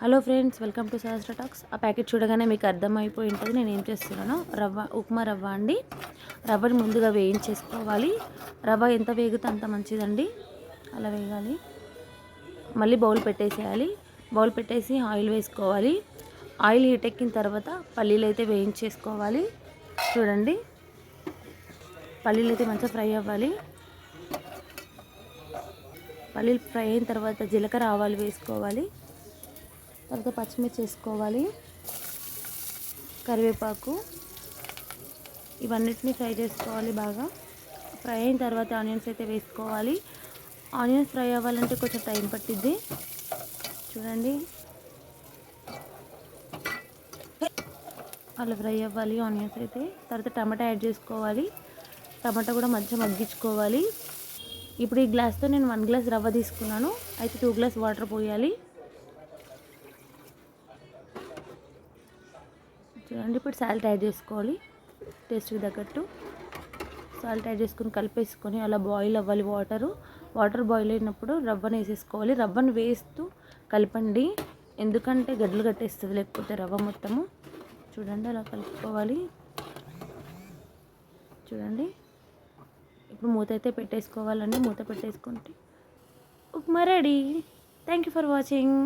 Hello friends, welcome to Sahasra talks. ఆ packet చూడగానే మీకు అర్థమైపోయి ఉంటుంది నేను ఏం చేస్తున్నానో. ఉప్మా రవ్వ అండి. రవ్వని ముందుగా వేయించేసుకోవాలి. రవ్వ ఎంత వేగితే అంత మంచిదండి, అలా వేయాలి. మళ్ళీ బౌల్ పెట్టేసేయాలి. బౌల్ పెట్టేసి ఆయిల్ వేసుకోవాలి. ఆయిల్ హీట్ ఎక్కిన తర్వాత పల్లీలు అయితే వేయించేసుకోవాలి. చూడండి, పల్లీలు అయితే మంచిగా ఫ్రై అవ్వాలి. పల్లీలు ఫ్రై అయిన తర్వాత జీలకర్ర ఆవాలు వేసుకోవాలి. తర్వాత పచ్చిమిర్చి వేసుకోవాలి, కరివేపాకు, ఇవన్నిటిని ఫ్రై చేసుకోవాలి. బాగా ఫ్రై అయిన తర్వాత ఆనియన్స్ అయితే వేసుకోవాలి. ఆనియన్స్ ఫ్రై అవ్వాలంటే కొంచెం టైం పట్టిద్ది. చూడండి, అలా ఫ్రై అవ్వాలి ఆనియన్స్ అయితే. తర్వాత టమాటా యాడ్ చేసుకోవాలి. టమాటా కూడా మంచిగా మగ్గించుకోవాలి. ఇప్పుడు ఈ గ్లాస్తో నేను 1 గ్లాస్ రవ్వ తీసుకున్నాను, అయితే 2 గ్లాస్ వాటర్ పోయాలి. చూడండి, ఇప్పుడు సాల్ట్ యాడ్ చేసుకోవాలి. టేస్ట్కి తగ్గట్టు సాల్ట్ యాడ్ చేసుకొని కలిపేసుకొని అలా బాయిల్ అవ్వాలి. వాటర్ బాయిల్ అయినప్పుడు రవ్వను వేసేసుకోవాలి. రవ్వను వేస్తూ కలపండి, ఎందుకంటే గడ్డలు కట్టేస్తుంది లేకపోతే రవ్వ మొత్తము. చూడండి, అలా కలుపుకోవాలి. చూడండి, ఇప్పుడు మూత అయితే పెట్టేసుకోవాలండి. మూత పెట్టేసుకుంటే upma ready. Thank you for watching.